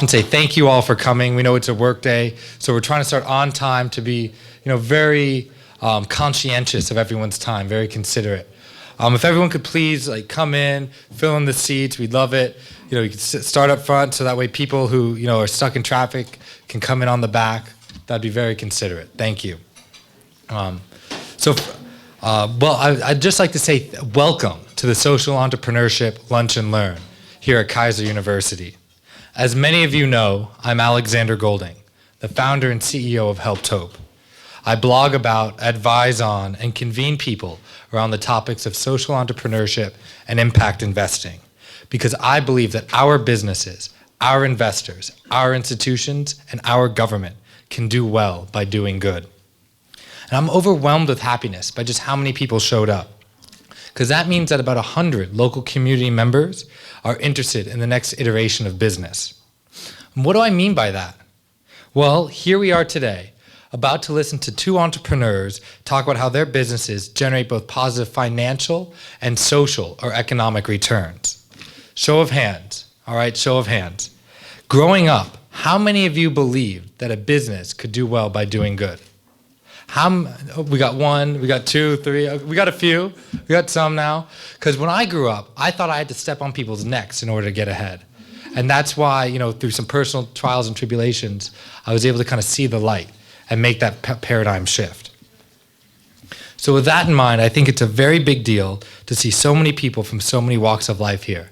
and say thank you all for coming. We know it's a work day, so we're trying to start on time to be, very conscientious of everyone's time, very considerate. If everyone could please come in, fill in the seats, we'd love it. You could start up front so that way people who are stuck in traffic can come in on the back. That'd be very considerate. Thank you. I'd just like to say welcome to the Social Entrepreneurship Lunch and Learn here at Keiser University. As many of you know, I'm Alexander Golding, the founder and CEO of HelpedHope. I blog about, advise on, and convene people around the topics of social entrepreneurship and impact investing, because I believe that our businesses, our investors, our institutions, and our government can do well by doing good. And I'm overwhelmed with happiness by just how many people showed up, because that means that about 100 local community members are interested in the next iteration of business. And what do I mean by that? Well, here we are today, about to listen to two entrepreneurs talk about how their businesses generate both positive financial and social or economic returns. Show of hands, all right, show of hands. Growing up, how many of you believed that a business could do well by doing good? We got one, we got two, three, we got a few, we got some now. Because when I grew up, I thought I had to step on people's necks in order to get ahead. And that's why, through some personal trials and tribulations, I was able to kind of see the light and make that paradigm shift. So with that in mind, I think it's a very big deal to see so many people from so many walks of life here.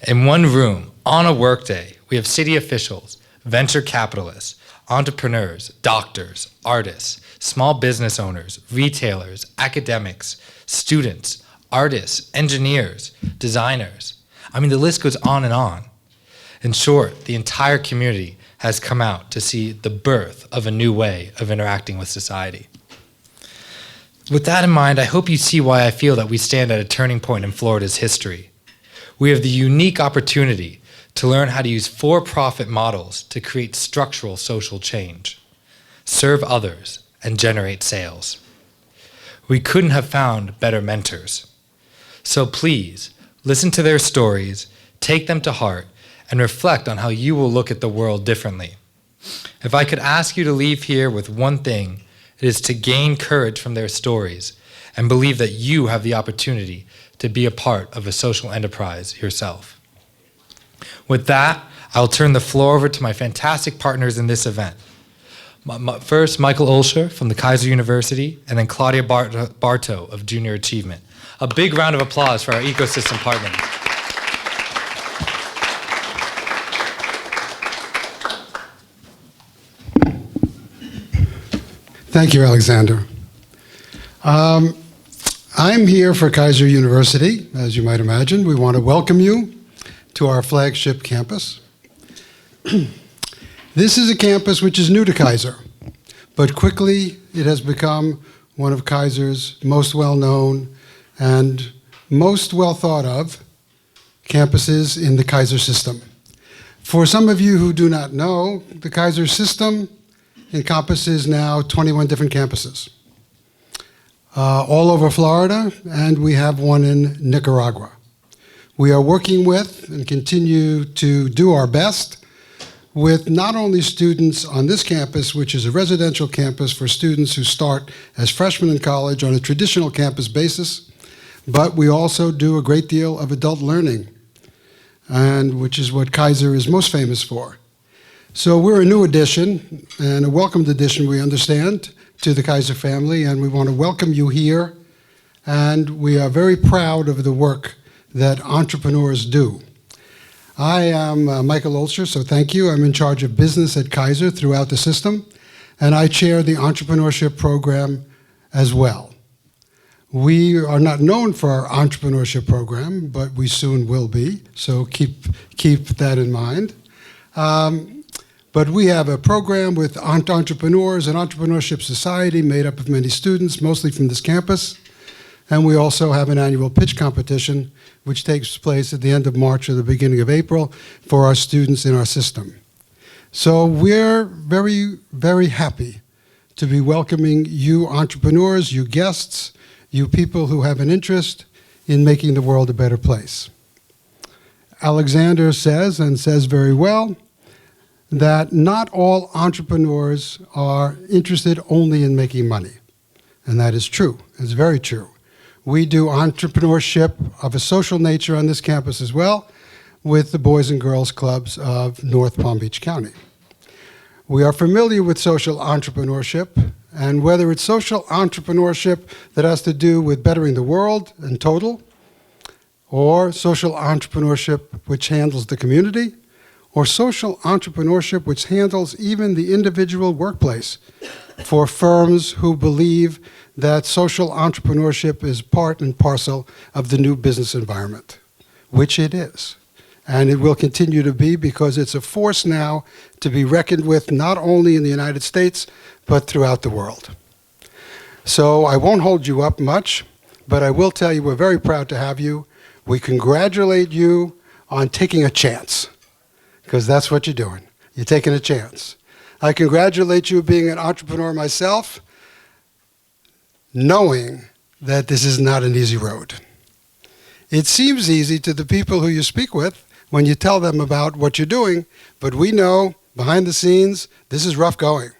In one room, on a workday, we have city officials, venture capitalists, entrepreneurs, doctors, artists, small business owners, retailers, academics, students, artists, engineers, designers. I mean, the list goes on and on. In short, the entire community has come out to see the birth of a new way of interacting with society. With that in mind, I hope you see why I feel that we stand at a turning point in Florida's history. We have the unique opportunity to learn how to use for-profit models to create structural social change, serve others, and generate sales. We couldn't have found better mentors. So please, listen to their stories, take them to heart, and reflect on how you will look at the world differently. If I could ask you to leave here with one thing, it is to gain courage from their stories and believe that you have the opportunity to be a part of a social enterprise yourself. With that, I'll turn the floor over to my fantastic partners in this event. First, Michael Olsher from the Keiser University, and then Claudia Barto of Junior Achievement. A big round of applause for our ecosystem partners. Thank you, Alexander. I'm here for Keiser University, as you might imagine. We want to welcome you to our flagship campus. This is a campus which is new to Keiser, but quickly it has become one of Keiser's most well-known and most well-thought-of campuses in the Keiser system. For some of you who do not know, the Keiser system encompasses now 21 different campuses, all over Florida, and we have one in Nicaragua. We are working with and continue to do our best with not only students on this campus, which is a residential campus for students who start as freshmen in college on a traditional campus basis, but we also do a great deal of adult learning, and which is what Keiser is most famous for. So we're a new addition, and a welcomed addition, we understand, to the Keiser family, and we want to welcome you here, and we are very proud of the work that entrepreneurs do. I am Michael Olsher, so thank you. I'm in charge of business at Keiser throughout the system, and I chair the entrepreneurship program as well. We are not known for our entrepreneurship program, but we soon will be, so keep that in mind. But we have a program with entrepreneurs, an entrepreneurship society made up of many students, mostly from this campus. And we also have an annual pitch competition, which takes place at the end of March or the beginning of April for our students in our system. So we're very, very happy to be welcoming you entrepreneurs, you guests, you people who have an interest in making the world a better place. Alexander says, and says very well, that not all entrepreneurs are interested only in making money. And that is true. It's very true. We do entrepreneurship of a social nature on this campus as well with the Boys and Girls Clubs of North Palm Beach County. We are familiar with social entrepreneurship, and whether it's social entrepreneurship that has to do with bettering the world in total, or social entrepreneurship which handles the community, or social entrepreneurship which handles even the individual workplace for firms who believe that social entrepreneurship is part and parcel of the new business environment, which it is. And it will continue to be because it's a force now to be reckoned with not only in the United States, but throughout the world. So I won't hold you up much, but I will tell you we're very proud to have you. We congratulate you on taking a chance, because that's what you're doing. You're taking a chance. I congratulate you being an entrepreneur myself, knowing that this is not an easy road. It seems easy to the people who you speak with when you tell them about what you're doing, but we know behind the scenes, this is rough going.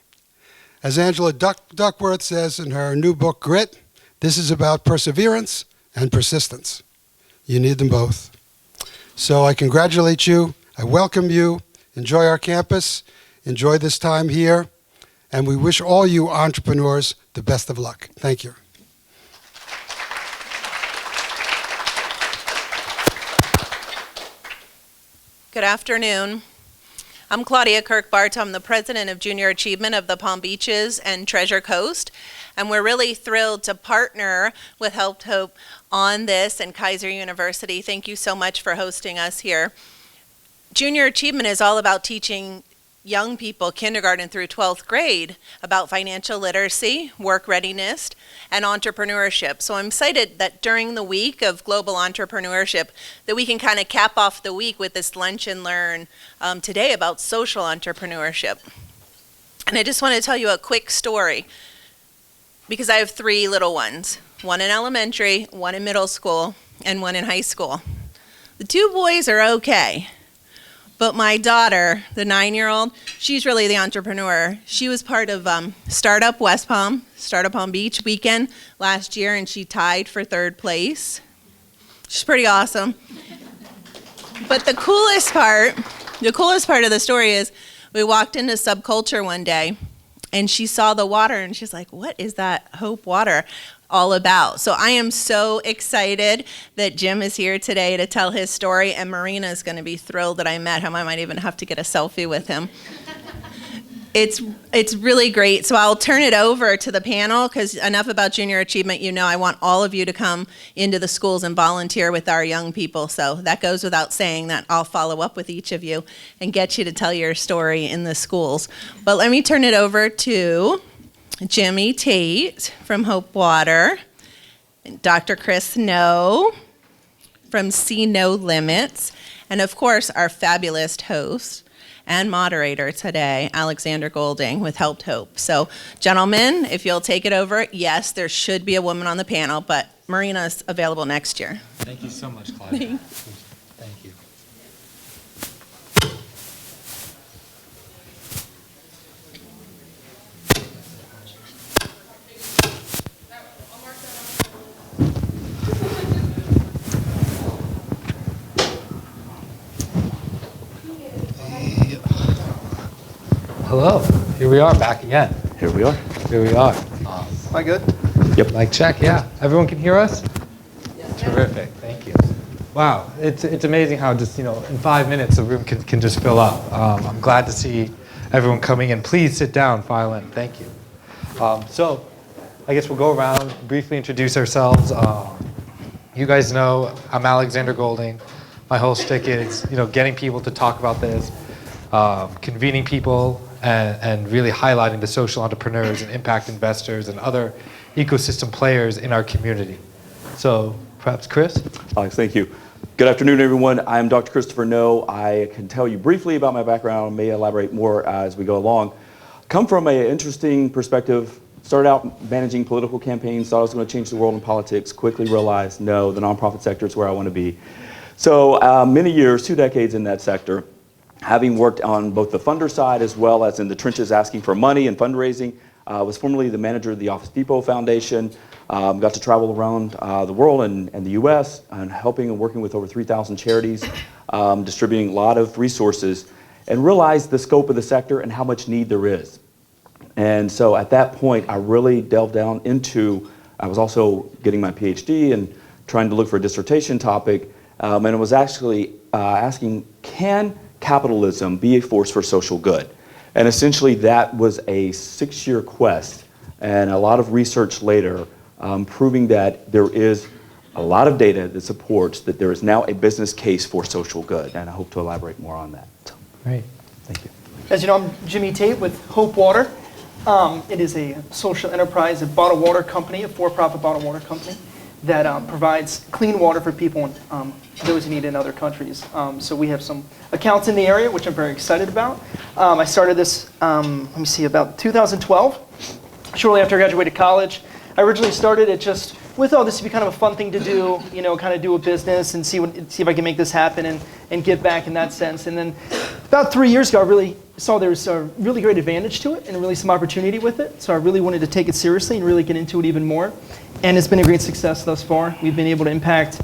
As Angela Duckworth says in her new book, Grit, this is about perseverance and persistence. You need them both. So I congratulate you. I welcome you. Enjoy our campus. Enjoy this time here. And we wish all you entrepreneurs the best of luck. Thank you. Good afternoon. I'm Claudia Kirkbart. I'm the president of Junior Achievement of the Palm Beaches and Treasure Coast. And we're really thrilled to partner with HelpedHope on this and Keiser University. Thank you so much for hosting us here. Junior Achievement is all about teaching young people, kindergarten through 12th grade, about financial literacy, work readiness, and entrepreneurship. So I'm excited that during the week of global entrepreneurship that we can kind of cap off the week with this lunch and learn today about social entrepreneurship. And I just want to tell you a quick story because I have 3 little ones, one in elementary, one in middle school, and one in high school. The 2 boys are okay. But my daughter, the 9-year-old, she's really the entrepreneur. She was part of Startup West Palm, Startup Palm Beach weekend last year, and she tied for 3rd place. She's pretty awesome. But the coolest part of the story is we walked into Subculture one day, and she saw the water, and she's like, what is that Hope water all about? So I am so excited that Jim is here today to tell his story, and Marina is going to be thrilled that I met him. I might even have to get a selfie with him. It's really great. So I'll turn it over to the panel because enough about Junior Achievement. You know I want all of you to come into the schools and volunteer with our young people. So that goes without saying that I'll follow up with each of you and get you to tell your story in the schools. But let me turn it over to Jimmy Thate from Hope Water, Dr. Chris Snow from CNoeLImits, and of course our fabulous host and moderator today, Alexander Golding with HelpedHope. So gentlemen, if you'll take it over, yes, there should be a woman on the panel, but Marina's available next year. Thank you so much, Claudia. Thank you. Hello, here we are back again. Here we are. Here we are. Am I good? Yep. Mic check, yeah. Everyone can hear us? Yes. Terrific, thank you. Wow, it's amazing how just, in 5 minutes the room can just fill up. I'm glad to see everyone coming in. Please sit down, file in, thank you. So, I guess we'll go around, briefly introduce ourselves. You guys know I'm Alexander Golding. My whole shtick is, getting people to talk about this, convening people, and really highlighting the social entrepreneurs and impact investors and other ecosystem players in our community. So perhaps Chris? Alex, thank you. Good afternoon, everyone. I'm Dr. Chripstopher Noe. I can tell you briefly about my background, may elaborate more as we go along. Come from an interesting perspective. Started out managing political campaigns, thought I was going to change the world in politics, quickly realized, no, the nonprofit sector is where I want to be. So many years, 2 decades in that sector. having worked on both the funder side as well as in the trenches asking for money and fundraising. Was formerly the manager of the Office Depot Foundation. Got to travel around the world and the U.S. and helping and working with over 3,000 charities, distributing a lot of resources, and realized the scope of the sector and how much need there is. And so at that point, I really delved down into, I was also getting my PhD and trying to look for a dissertation topic, and it was actually asking, can capitalism be a force for social good? And essentially that was a 6-year quest and a lot of research later proving that there is a lot of data that supports that there is now a business case for social good. And I hope to elaborate more on that. So, Great. thank you. As you know, I'm Jimmy Thate with Hope Water. It is a social enterprise, a bottled water company, a for-profit bottled water company that provides clean water for people and those who need it in other countries. So we have some accounts in the area, which I'm very excited about. I started this, about 2012, shortly after I graduated college. I originally started it just with, this would be kind of a fun thing to do, kind of do a business and see if I can make this happen and give back in that sense. And then about 3 years ago, I really saw there was a really great advantage to it and really some opportunity with it. So I really wanted to take it seriously and really get into it even more. And it's been a great success thus far. We've been able to impact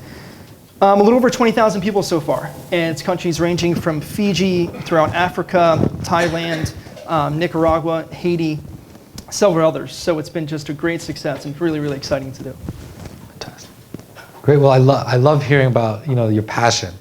a little over 20,000 people so far. And it's countries ranging from Fiji, throughout Africa, Thailand, Nicaragua, Haiti, several others. So it's been just a great success and really, really exciting to do. Fantastic. Great. Well, I love hearing about your passion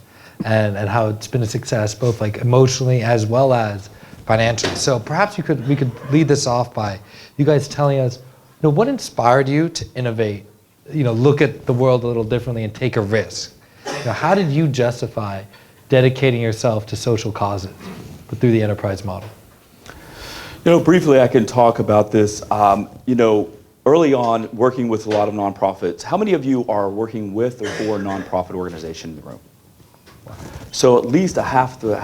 and how it's been a success, both like emotionally as well as financially. So perhaps we could lead this off by you guys telling us, what inspired you to innovate, look at the world a little differently and take a risk? How did you justify dedicating yourself to social causes through the enterprise model? Briefly, I can talk about this. Early on, working with a lot of nonprofits, how many of you are working with or for a nonprofit organization in the room? So at least half the,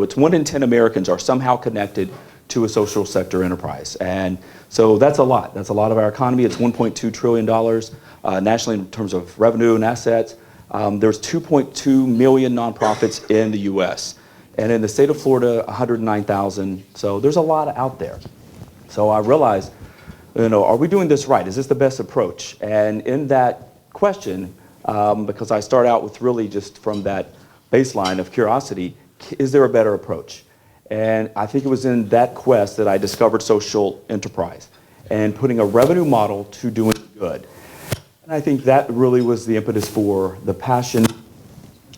it's 1 in 10 Americans are somehow connected to a social sector enterprise. And so that's a lot. That's a lot of our economy. It's $1.2 trillion nationally in terms of revenue and assets. There's 2.2 million nonprofits in the US. And in the state of Florida, 109,000. So there's a lot out there. So I realized, are we doing this right? Is this the best approach? And in that question, because I start out with really just from that baseline of curiosity, is there a better approach? And I think it was in that quest that I discovered social enterprise and putting a revenue model to doing good. And I think that really was the impetus for the passion.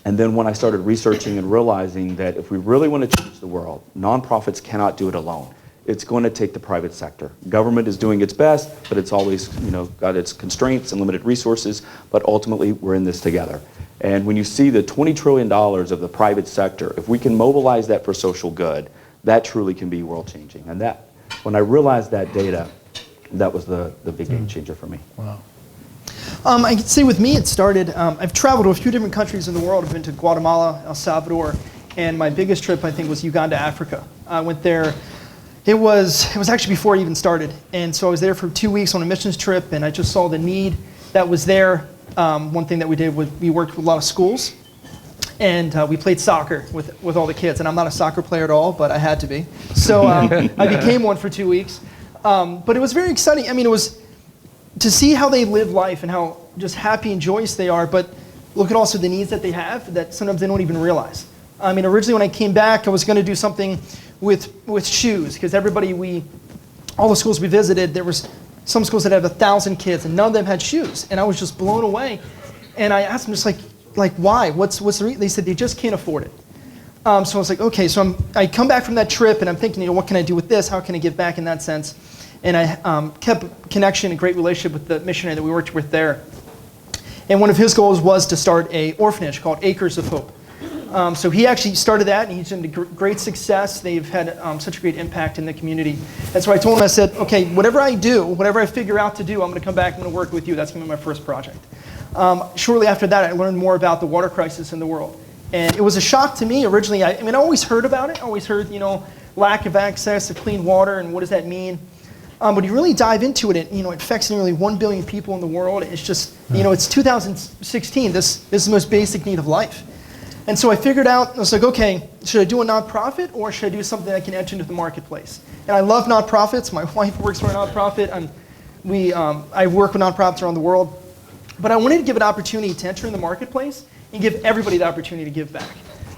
And then when I started researching and realizing that if we really want to change the world, nonprofits cannot do it alone. It's going to take the private sector. Government is doing its best, but it's always got its constraints and limited resources, but ultimately we're in this together. And when you see the $20 trillion of the private sector, if we can mobilize that for social good, that truly can be world changing. And that, when I realized that data, that was the big game changer for me. Wow. I can say with me it started, I've traveled to a few different countries in the world. I've been to Guatemala, El Salvador, and my biggest trip I think was Uganda, Africa. I went there, it was actually before I even started. And so I was there for 2 weeks on a missions trip and I just saw the need that was there. One thing that we did was we worked with a lot of schools and we played soccer with all the kids. And I'm not a soccer player at all, but I had to be. So I became one for 2 weeks. But it was very exciting. I mean, it was to see how they live life and how just happy and joyous they are, but look at also the needs that they have that sometimes they don't even realize. I mean, originally when I came back, I was going to do something with shoes, because all the schools we visited, there was some schools that had 1,000 kids, and none of them had shoes, and I was just blown away. And I asked them just like why? What's the reason? They said they just can't afford it. So I was like, okay, so I come back from that trip, and I'm thinking, what can I do with this? How can I give back in that sense? And I kept a connection, a great relationship with the missionary that we worked with there. And one of his goals was to start an orphanage called Acres of Hope. So he actually started that, and he's been a great success. They've had such a great impact in the community. And so I told him, I said, okay, whatever I do, whatever I figure out to do, I'm going to come back, I'm going to work with you. That's going to be my first project. Shortly after that, I learned more about the water crisis in the world. And it was a shock to me originally. I always heard about it. I always heard, lack of access to clean water, and what does that mean? But you really dive into it, and it affects nearly 1 billion people in the world. It's just, it's 2016. This is the most basic need of life. And so I figured out, I was like, okay, should I do a nonprofit or should I do something that can enter into the marketplace? And I love nonprofits. My wife works for a nonprofit, and I work with nonprofits around the world. But I wanted to give an opportunity to enter in the marketplace and give everybody the opportunity to give back.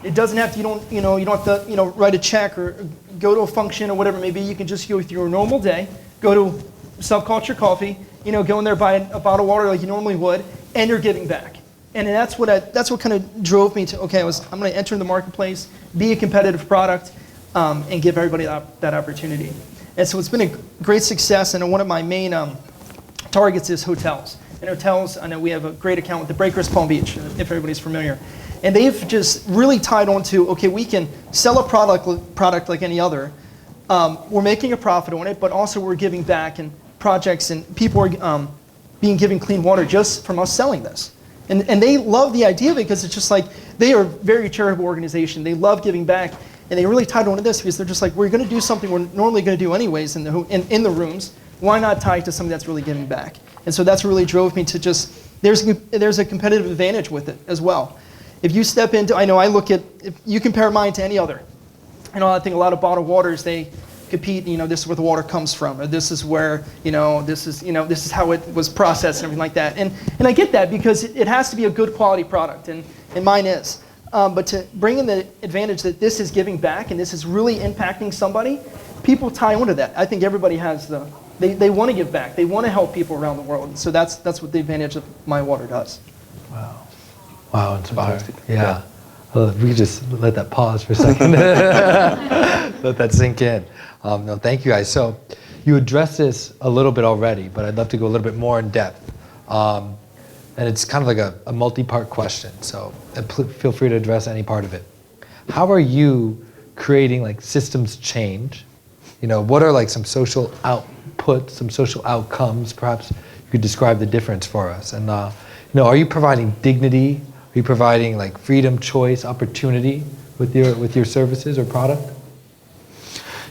It doesn't have to, you don't have to, write a check or go to a function or whatever it may be. You can just go through a normal day, go to Subculture Coffee, go in there, buy a bottle of water like you normally would, and you're giving back. And that's what kind of drove me to, okay, I'm going to enter in the marketplace, be a competitive product, and give everybody that opportunity. And so it's been a great success, and one of my main targets is hotels. And hotels, I know we have a great account with the Breakers Palm Beach, if everybody's familiar. And they've just really tied on to, okay, we can sell a product like any other. We're making a profit on it, but also we're giving back, and projects and people are being given clean water just from us selling this. And they love the idea because it's just like, they are a very charitable organization. They love giving back, and they really tied on to this because they're just like, we're going to do something we're normally going to do anyways in the rooms. Why not tie it to something that's really giving back? And so that's what really drove me to just, there's a competitive advantage with it as well. If you step into, I know I look at, if you compare mine to any other, I think a lot of bottled waters, they compete, this is where the water comes from, or this is where, this is how it was processed and everything like that. And I get that because it has to be a good quality product, and mine is. But to bring in the advantage that this is giving back and this is really impacting somebody, people tie onto that. I think everybody has they want to give back. They want to help people around the world. And so that's what the advantage of my water does. Wow, inspiring. Yeah. Well, if we could just let that pause for a second. Let that sink in. No, thank you guys. So you addressed this a little bit already, but I'd love to go a little bit more in depth. And it's kind of like a multi-part question, so feel free to address any part of it. How are you creating like systems change? What are like some social outputs, some social outcomes? Perhaps you could describe the difference for us. And are you providing dignity? Are you providing like freedom, choice, opportunity with your services or product?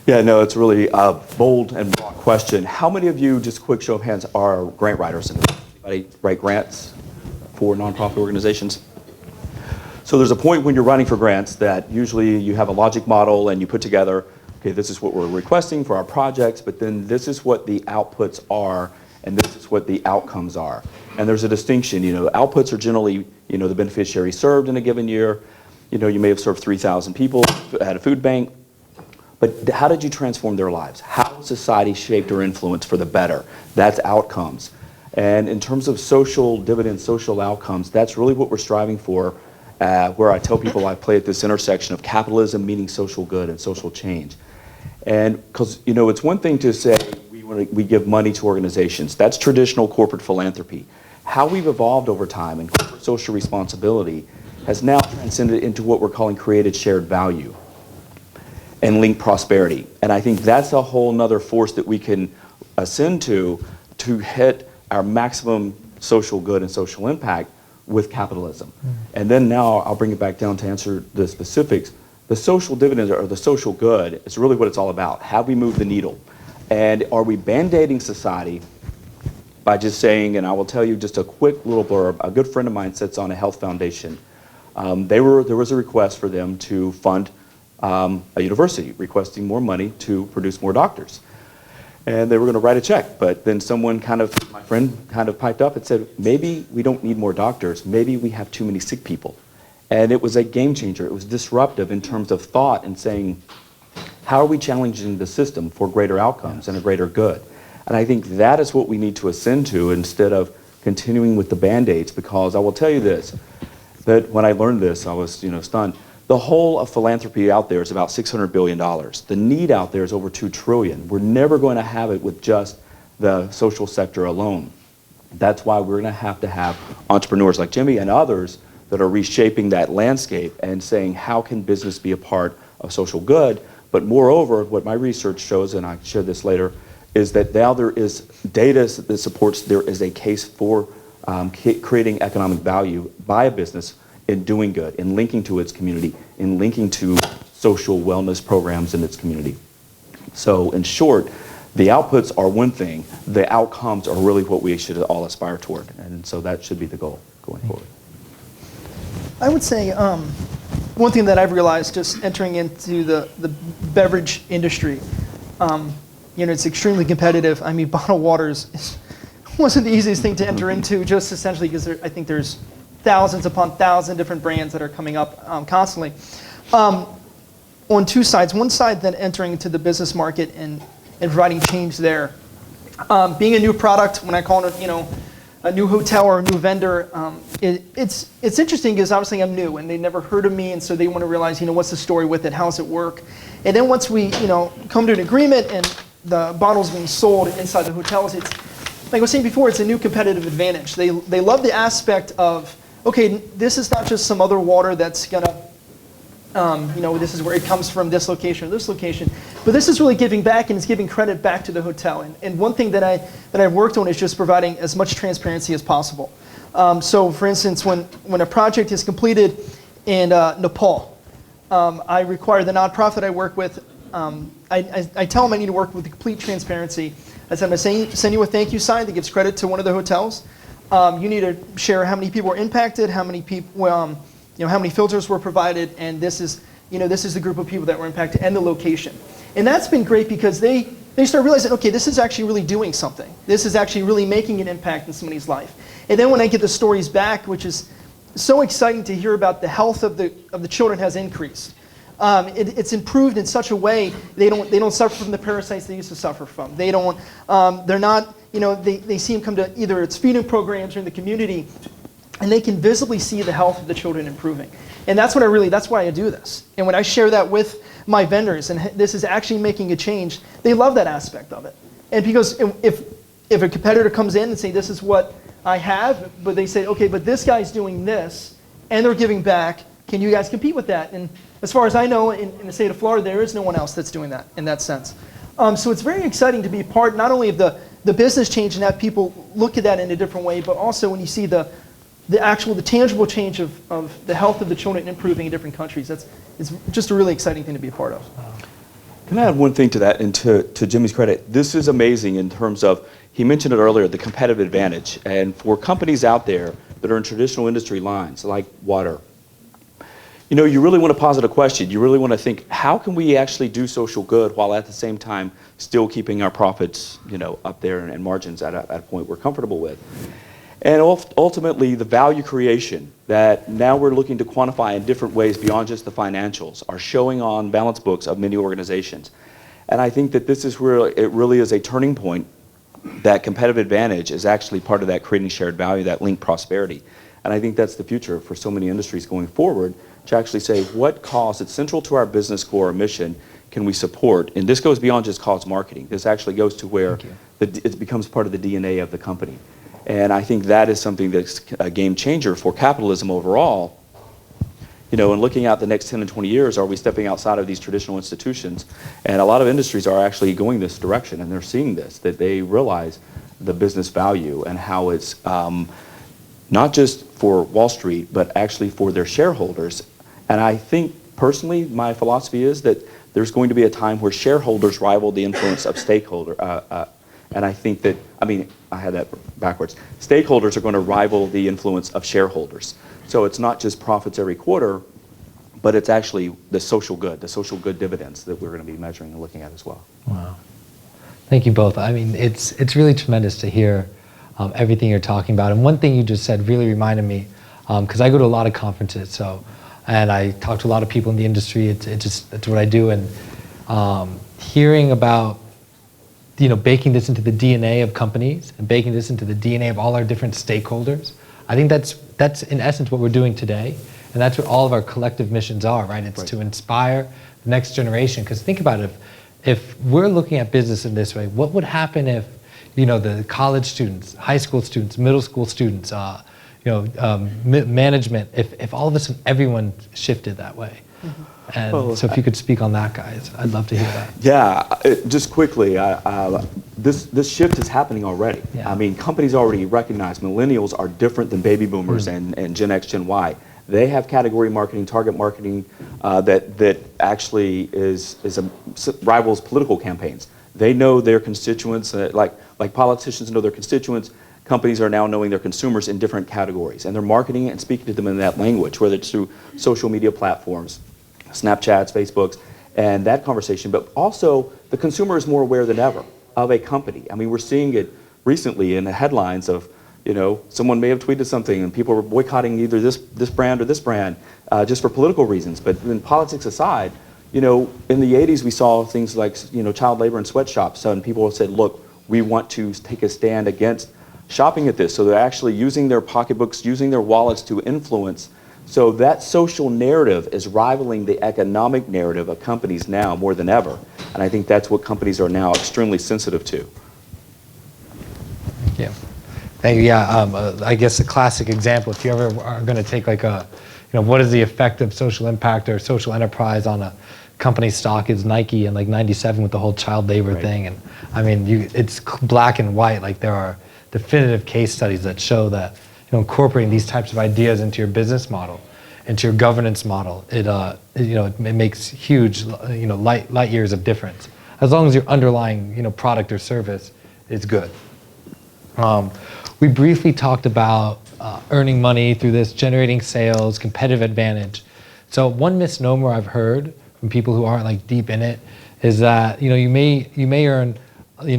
Yeah, no, it's really a bold and broad question. How many of you, just quick show of hands, are grant writers? Anybody write grants for nonprofit organizations? So there's a point when you're writing for grants that usually you have a logic model and you put together, okay, this is what we're requesting for our projects, but then this is what the outputs are, and this is what the outcomes are. And there's a distinction. Outputs are generally, the beneficiary served in a given year. You may have served 3,000 people at a food bank. But how did you transform their lives? How has society shaped or influenced for the better? That's outcomes. And in terms of social dividends, social outcomes, that's really what we're striving for, where I tell people I play at this intersection of capitalism meaning social good and social change. And because, it's one thing to say we give money to organizations. That's traditional corporate philanthropy. How we've evolved over time and corporate social responsibility has now transcended into what we're calling created shared value and linked prosperity. And I think that's a whole nother force that we can ascend to hit our maximum social good and social impact with capitalism. And then now I'll bring it back down to answer the specifics. The social dividends or the social good is really what it's all about. Have we moved the needle? And are we band-aiding society by just saying, and I will tell you just a quick little blurb, a good friend of mine sits on a health foundation. There was a request for them to fund a university requesting more money to produce more doctors. And they were going to write a check, but then my friend kind of piped up and said, maybe we don't need more doctors, maybe we have too many sick people. And it was a game changer. It was disruptive in terms of thought and saying, how are we challenging the system for greater outcomes and a greater good? And I think that is what we need to ascend to instead of continuing with the Band-Aids, because I will tell you this, that when I learned this, I was stunned. The whole of philanthropy out there is about $600 billion. The need out there is over $2 trillion. We're never going to have it with just the social sector alone. That's why we're going to have entrepreneurs like Jimmy and others that are reshaping that landscape and saying, how can business be a part of social good? But moreover, what my research shows, and I share this later, is that now there is data that supports there is a case for creating economic value by a business in doing good, in linking to its community, in linking to social wellness programs in its community. So in short, the outputs are one thing, the outcomes are really what we should all aspire toward. And so that should be the goal going forward. I would say one thing that I've realized just entering into the beverage industry, it's extremely competitive. I mean, bottled waters wasn't the easiest thing to enter into, just essentially because I think there's thousands upon thousands different brands that are coming up constantly. On two sides. One side, then entering into the business market and providing change there. Being a new product, when I call it, a new hotel or a new vendor, it's interesting because obviously I'm new and they never heard of me, and so they want to realize, what's the story with it, how does it work? And then once we, come to an agreement and the bottles being sold inside the hotels, it's, like I was saying before, it's a new competitive advantage. They love the aspect of, okay, this is not just some other water that's gonna, this is where it comes from, this location or this location, but this is really giving back, and it's giving credit back to the hotel. And one thing that I've worked on is just providing as much transparency as possible. So for instance, when a project is completed in Nepal, I require the nonprofit I work with, I tell them I need to work with complete transparency. I said, I'm going to send you a thank you sign that gives credit to one of the hotels. You need to share how many people were impacted, how many people, how many filters were provided, and this is the group of people that were impacted, and the location. And that's been great because they start realizing, okay, this is actually really doing something. This is actually really making an impact in somebody's life. And then when I get the stories back, which is so exciting to hear about, the health of the children has increased. It's improved in such a way they don't suffer from the parasites they used to suffer from. They don't. They're not. They see them come to either it's feeding programs or in the community, and they can visibly see the health of the children improving. And that's why I do this. And when I share that with my vendors, and this is actually making a change, they love that aspect of it. And because if a competitor comes in and say, this is what I have, but they say, okay, but this guy's doing this, and they're giving back, can you guys compete with that? And as far as I know, in the state of Florida, there is no one else that's doing that in that sense. So it's very exciting to be part not only of the business change and have people look at that in a different way, but also when you see the tangible change of the health of the children improving in different countries. It's just a really exciting thing to be a part of. Can I add one thing to that, and to Jimmy's credit? This is amazing in terms of, he mentioned it earlier, the competitive advantage. And for companies out there that are in traditional industry lines, like water, you really want to posit a question. You really want to think, how can we actually do social good while at the same time still keeping our profits, up there and margins at a point we're comfortable with? And ultimately, the value creation that now we're looking to quantify in different ways beyond just the financials are showing on balance books of many organizations. And I think that this is where it really is a turning point. That competitive advantage is actually part of that creating shared value, that linked prosperity. And I think that's the future for so many industries going forward, to actually say what cause that's central to our business core or mission can we support. And this goes beyond just cause marketing. This actually goes to where it becomes part of the DNA of the company. And I think that is something that's a game changer for capitalism overall. And looking out the next 10 and 20 years, are we stepping outside of these traditional institutions? And a lot of industries are actually going this direction, and they're seeing this, that they realize the business value and how it's not just for Wall Street, but actually for their shareholders. And I think, personally, my philosophy is that there's going to be a time where shareholders rival the influence of stakeholders. And I think that, I had that backwards. Stakeholders are going to rival the influence of shareholders. So it's not just profits every quarter, but it's actually the social good dividends that we're going to be measuring and looking at as well. Wow. Thank you both. It's really tremendous to hear everything you're talking about. And one thing you just said really reminded me, because I go to a lot of conferences, and I talk to a lot of people in the industry. It's what I do. And hearing about baking this into the DNA of companies and baking this into the DNA of all our different stakeholders, I think that's in essence what we're doing today, and that's what all of our collective missions are, right? It's to inspire the next generation. Because think about it, if we're looking at business in this way, what would happen if the college students, high school students, middle school students, management, if all of a sudden everyone shifted that way? Mm-hmm. And so if you could speak on that, guys, I'd love to hear that. Yeah, just quickly, this shift is happening already. Yeah. Companies already recognize millennials are different than baby boomers and Gen X, Gen Y. They have category marketing, target marketing that actually rivals political campaigns. They know their constituents, like politicians know their constituents. companies are now knowing their consumers in different categories, and they're marketing and speaking to them in that language, whether it's through social media platforms, Snapchats, Facebooks, and that conversation. But also, the consumer is more aware than ever of a company. I mean, we're seeing it recently in the headlines of, someone may have tweeted something and people were boycotting either this brand or this brand just for political reasons. But in politics aside, in the 80s we saw things like, child labor in sweatshops, and people said, look, we want to take a stand against shopping at this. So they're actually using their pocketbooks, using their wallets to influence. So that social narrative is rivaling the economic narrative of companies now more than ever. And I think that's what companies are now extremely sensitive to. Thank you. Thank you. Yeah, I guess a classic example, if you ever are going to take like what is the effect of social impact or social enterprise on a company stock, is Nike in like 97 with the whole child labor thing. And I mean, it's black and white. Like there are definitive case studies that show that incorporating these types of ideas into your business model, into your governance model, it makes huge light years of difference, as long as your underlying product or service is good. We briefly talked about earning money through this, generating sales, competitive advantage. So one misnomer I've heard from people who aren't like deep in it is that you may earn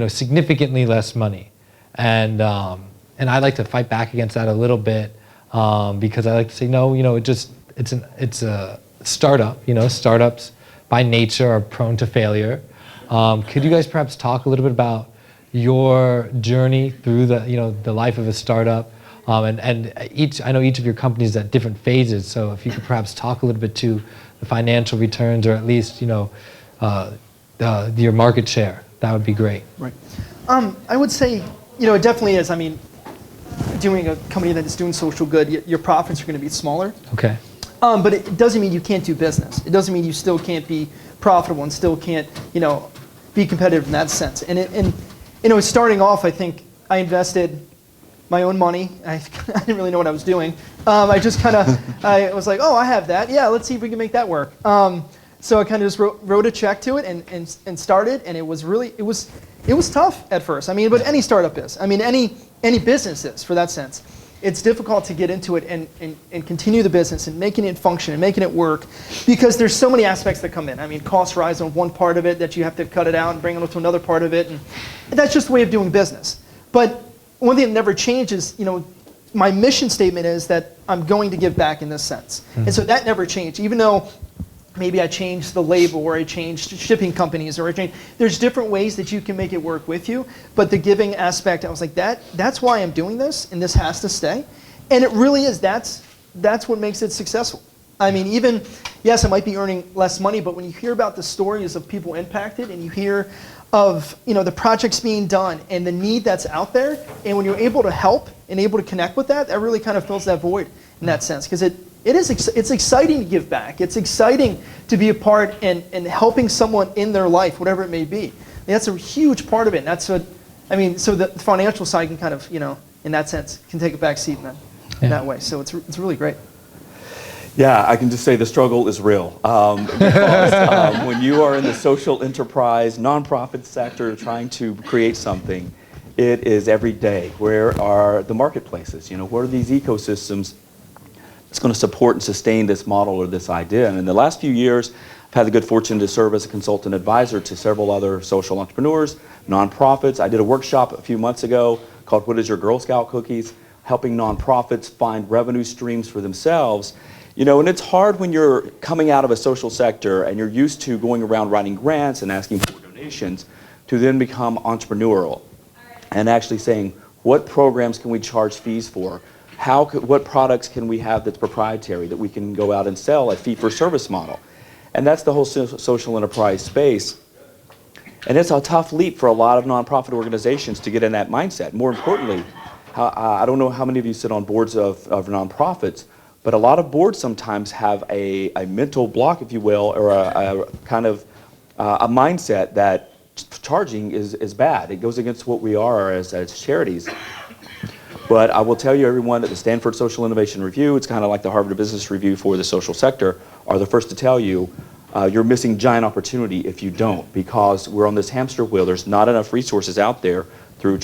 significantly less money, and I like to fight back against that a little bit because I like to say no. It's a startup. Startups by nature are prone to failure. Could you guys perhaps talk a little bit about your journey through the life of a startup, and I know each of your companies at different phases. So if you could perhaps talk a little bit to the financial returns, or at least your market share, that would be great. Right. I would say it definitely is. I mean, doing a company that is doing social good, your profits are going to be smaller. Okay. But it doesn't mean you can't do business. It doesn't mean you still can't be profitable and still can't be competitive in that sense. And starting off, I think I invested my own money. I didn't really know what I was doing. I just kind of, I was like, oh, I have that. Yeah, let's see if we can make that work. So I kind of just wrote a check to it and started, and it was tough at first. I mean, but any startup is. I mean, any business is, for that sense. It's difficult to get into it and continue the business and making it function and making it work, because there's so many aspects that come in. I mean, costs rise on one part of it that you have to cut it out and bring it to another part of it, and that's just the way of doing business. But one thing that never changes, my mission statement is that I'm going to give back in this sense. Mm-hmm. And so that never changed, even though maybe I changed the label, or I changed shipping companies, or there's different ways that you can make it work with you. But the giving aspect, I was like, that's why I'm doing this, and this has to stay. And it really is, that's what makes it successful. I mean, even, yes, I might be earning less money, but when you hear about the stories of people impacted, and you hear of the projects being done and the need that's out there, and when you're able to help and able to connect with that, that really kind of fills that void in that sense, because it's exciting to give back. It's exciting to be a part and helping someone in their life, whatever it may be. That's a huge part of it. And that's what, I mean, so the financial side can kind of, in that sense, can take a back seat in that way. So it's really great. Yeah, I can just say the struggle is real. Because when you are in the social enterprise, nonprofit sector trying to create something, it is every day. Where are the marketplaces? What are these ecosystems that's going to support and sustain this model or this idea? And in the last few years, I've had the good fortune to serve as a consultant advisor to several other social entrepreneurs, nonprofits. I did a workshop a few months ago called What is Your Girl Scout Cookies? Helping nonprofits find revenue streams for themselves. And it's hard when you're coming out of a social sector and you're used to going around writing grants and asking for donations, to then become entrepreneurial and actually saying, what programs can we charge fees for? What products can we have that's proprietary that we can go out and sell a fee-for-service model? And that's the whole social enterprise space. And it's a tough leap for a lot of nonprofit organizations to get in that mindset. More importantly, I don't know how many of you sit on boards of nonprofits, but a lot of boards sometimes have a mental block, if you will, or a kind of a mindset that charging is bad. It goes against what we are as charities. But I will tell you, everyone, that the Stanford Social Innovation Review, it's kind of like the Harvard Business Review for the social sector, are the first to tell you you're missing giant opportunity if you don't, because we're on this hamster wheel. There's not enough resources out there through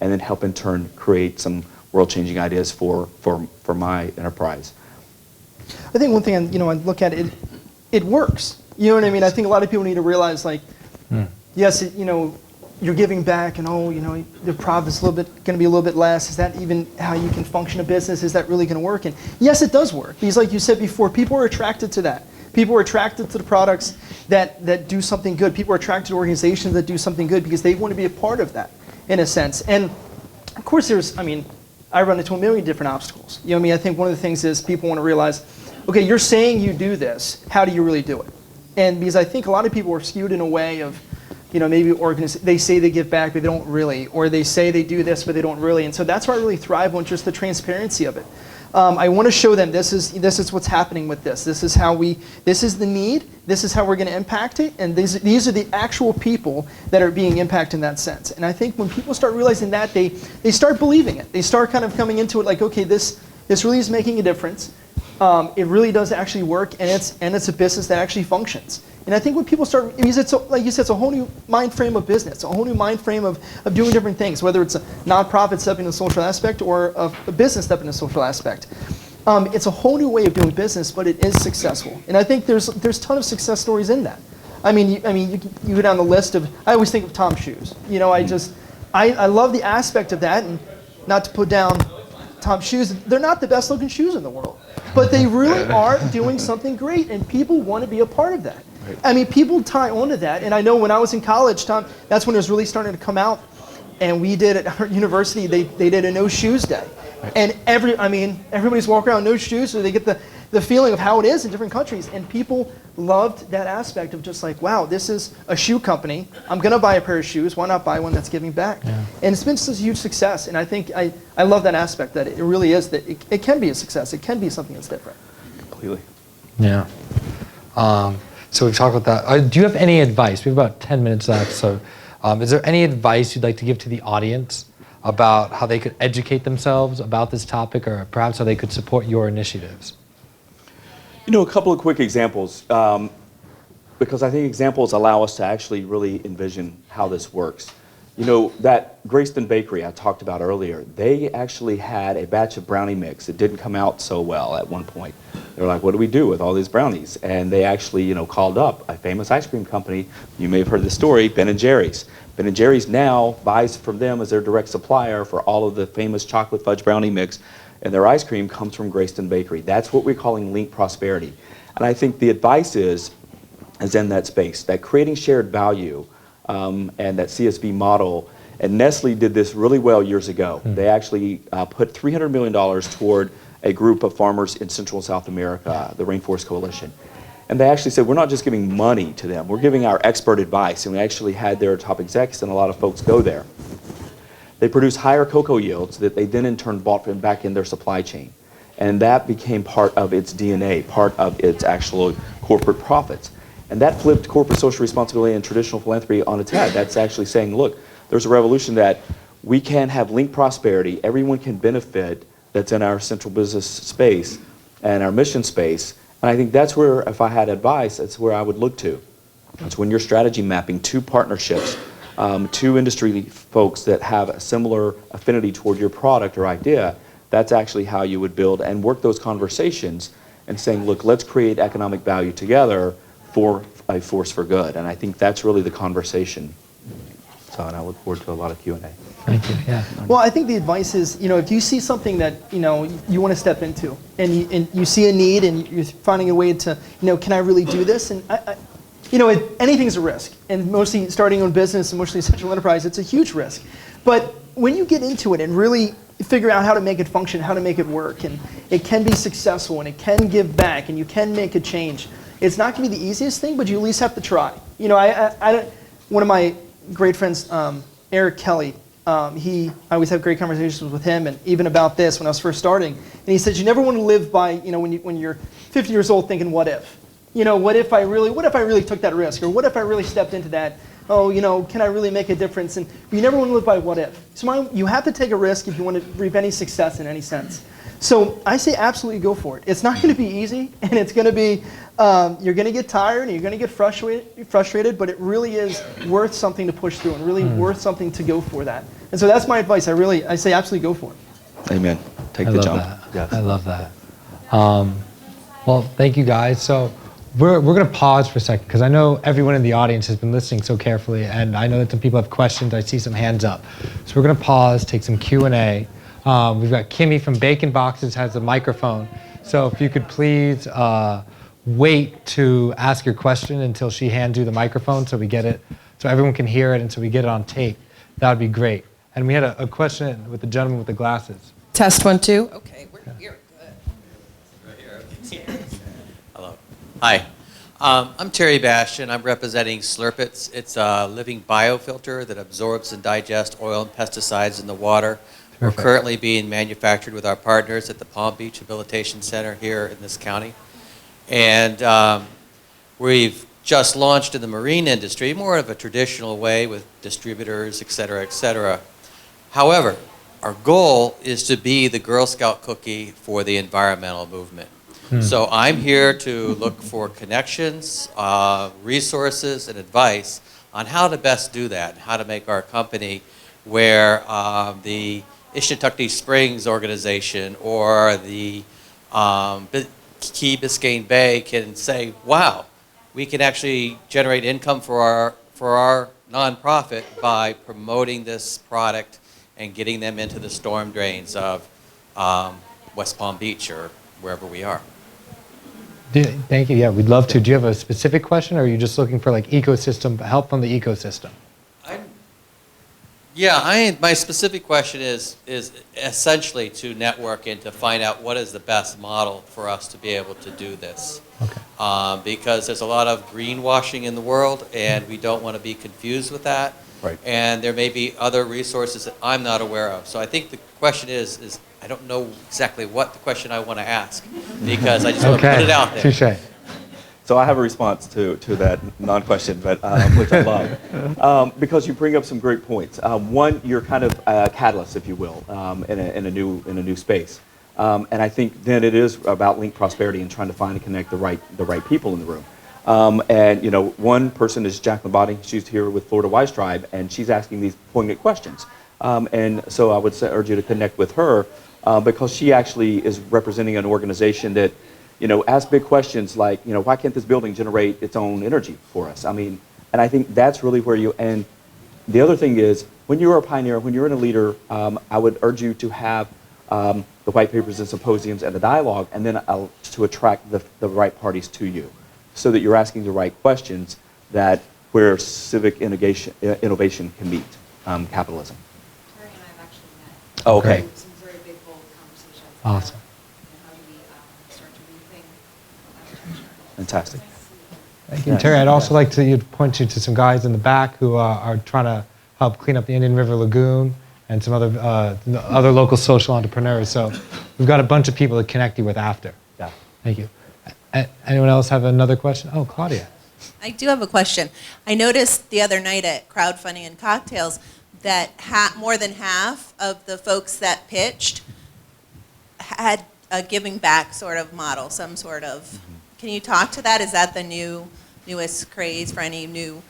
and then help in turn create some world-changing ideas for my enterprise. I think one thing, I look at it, it works. You know what I mean? I think a lot of people need to realize, like, yes, you're giving back, and the profit's going to be a little bit less. Is that even how you can function a business? Is that really going to work? And yes, it does work. Because like you said before, people are attracted to that. People are attracted to the products that do something good. People are attracted to organizations that do something good because they want to be a part of that, in a sense. And of course, I run into a million different obstacles. You know what I mean? I think one of the things is people want to realize, okay, you're saying you do this. How do you really do it? And because I think a lot of people are skewed in a way of, maybe they say they give back, but they don't really, or they say they do this, but they don't really. And so that's why I really thrive on just the transparency of it. I want to show them this is what's happening with this. This is the need. This is how we're going to impact it. And these are the actual people that are being impacted in that sense. And I think when people start realizing that, they start believing it. They start kind of coming into it like, okay, this really is making a difference. It really does actually work, and it's a business that actually functions. And I think when people start, because it's, like you said, it's a whole new mind frame of business, a whole new mind frame of doing different things, whether it's a nonprofit stepping into the social aspect or a business stepping into the social aspect. It's a whole new way of doing business, but it is successful. And I think there's a ton of success stories in that. You go down the list of, I always think of Tom's shoes. I love the aspect of that, and not to put down Tom's shoes, they're not the best looking shoes in the world, but they really are doing something great, and people want to be a part of that. People tie onto that, and I know when I was in college, Tom, that's when it was really starting to come out, and we did at our university, they did a no shoes day, and everybody's walking around no shoes, so they get the feeling of how it is in different countries, and people loved that aspect of just like, wow, this is a shoe company, I'm going to buy a pair of shoes, why not buy one that's giving back? Yeah. And it's been such a huge success, and I think I love that aspect, that it really is, that it can be a success, it can be something that's different. Completely. Yeah. So we've talked about that. Do you have any advice? We have about 10 minutes left, so is there any advice you'd like to give to the audience about how they could educate themselves about this topic, or perhaps how they could support your initiatives? A couple of quick examples, because I think examples allow us to actually really envision how this works. That Greyston Bakery I talked about earlier, they actually had a batch of brownie mix. It didn't come out so well at one point. They were like, what do we do with all these brownies? And they actually, called up a famous ice cream company. You may have heard the story, Ben & Jerry's. Ben & Jerry's now buys from them as their direct supplier for all of the famous chocolate fudge brownie mix, and their ice cream comes from Greyston Bakery. That's what we're calling linked prosperity. And I think the advice is in that space, that creating shared value and that CSV model, and Nestle did this really well years ago. They actually put $300 million toward a group of farmers in Central and South America, the Rainforest Coalition. And they actually said, we're not just giving money to them, we're giving our expert advice. And we actually had their top execs and a lot of folks go there. They produced higher cocoa yields that they then in turn bought back in their supply chain. And that became part of its DNA, part of its actual corporate profits. And that flipped corporate social responsibility and traditional philanthropy on its head. That's actually saying, look, there's a revolution that we can have linked prosperity, everyone can benefit that's in our central business space and our mission space. And I think that's where, if I had advice, that's where I would look to. It's when you're strategy mapping two partnerships, two industry folks that have a similar affinity toward your product or idea, that's actually how you would build and work those conversations and saying, look, let's create economic value together for a force for good. And I think that's really the conversation. So, and I look forward to a lot of Q&A. Thank you. Yeah. Well, I think the advice is, if you see something that, you want to step into, and you see a need, and you're finding a way to, can I really do this? And anything's a risk, and mostly starting a business, and mostly social enterprise, it's a huge risk. But when you get into it and really figure out how to make it function, how to make it work, and it can be successful, and it can give back, and you can make a change, it's not going to be the easiest thing, but you at least have to try. One of my great friends, Eric Kelly, I always have great conversations with him, and even about this when I was first starting. And he said, you never want to live by, when you're 50 years old thinking, what if? What if I really took that risk? Or what if I really stepped into that oh, can I really make a difference? And you never want to live by what if. So you have to take a risk if you want to reap any success in any sense. So I say absolutely go for it. It's not going to be easy, and it's going to be, you're going to get tired and you're going to get frustrated, but it really is worth something to push through and really worth something to go for that. And so that's my advice. I say absolutely go for it. Amen. Take I the love jump. that. Yes. I love that. Well, thank you guys. So we're going to pause for a second because I know everyone in the audience has been listening so carefully, and I know that some people have questions. I see some hands up. So we're going to pause, take some Q&A. We've got Kimmy from Bacon Boxes has a microphone. So if you could please wait to ask your question until she hands you the microphone so we get it, so everyone can hear it and so we get it on tape. That would be great. And we had a question with the gentleman with the glasses. Test 1, 2. Okay, we're good. Hello. Hi. I'm Terry Bastian. I'm representing Slurpits. It's a living biofilter that absorbs and digests oil and pesticides in the water. Perfect. We're currently being manufactured with our partners at the Palm Beach Rehabilitation Center here in this county. And we've just launched in the marine industry, more of a traditional way with distributors, et cetera, et cetera. However, our goal is to be the Girl Scout cookie for the environmental movement. So I'm here to look for connections, resources, and advice on how to best do that, how to make our company where the Ishnatukty Springs organization or the Key Biscayne Bay can say, wow, we can actually generate income for our nonprofit by promoting this product and getting them into the storm drains of West Palm Beach or wherever we are. Thank you. Yeah, we'd love to. Do you have a specific question, or are you just looking for like ecosystem help from the ecosystem? My specific question is essentially to network and to find out what is the best model for us to be able to do this. Okay. Because there's a lot of greenwashing in the world, and we don't want to be confused with that. Right. And there may be other resources that I'm not aware of. So I think the question is I don't know exactly what the question I want to ask, because I just want to put it out there. Touche. So I have a response to that non-question, but which I love, because you bring up some great points. One, you're kind of a catalyst, if you will, in a new space, and I think then it is about link prosperity and trying to find and connect the right people in the room. And one person is Jacqueline Body. She's here with Florida Wise Tribe, and she's asking these poignant questions. And so I would urge you to connect with her because she actually is representing an organization that, ask big questions like, why can't this building generate its own energy for us? I mean, and I think that's really where and the other thing is, when you're a pioneer, when you're in a leader, I would urge you to have the white papers and symposiums and the dialogue, and then to attract the right parties to you, so that you're asking the right questions where civic innovation can meet capitalism. Terry and I have actually met. Oh, okay. Some very big, bold conversations. Awesome. How do we start to rethink architecture? Fantastic. Thank you. Terry, I'd also like to point you to some guys in the back who are trying to help clean up the Indian River Lagoon and some other local social entrepreneurs. So we've got a bunch of people to connect you with after. Yeah. Thank you. Anyone else have another question? Oh, Claudia. I do have a question. I noticed the other night at Crowdfunding and Cocktails that more than half of the folks that pitched had a giving back sort of model, some sort of. Can you talk to that? Is that the newest craze for any new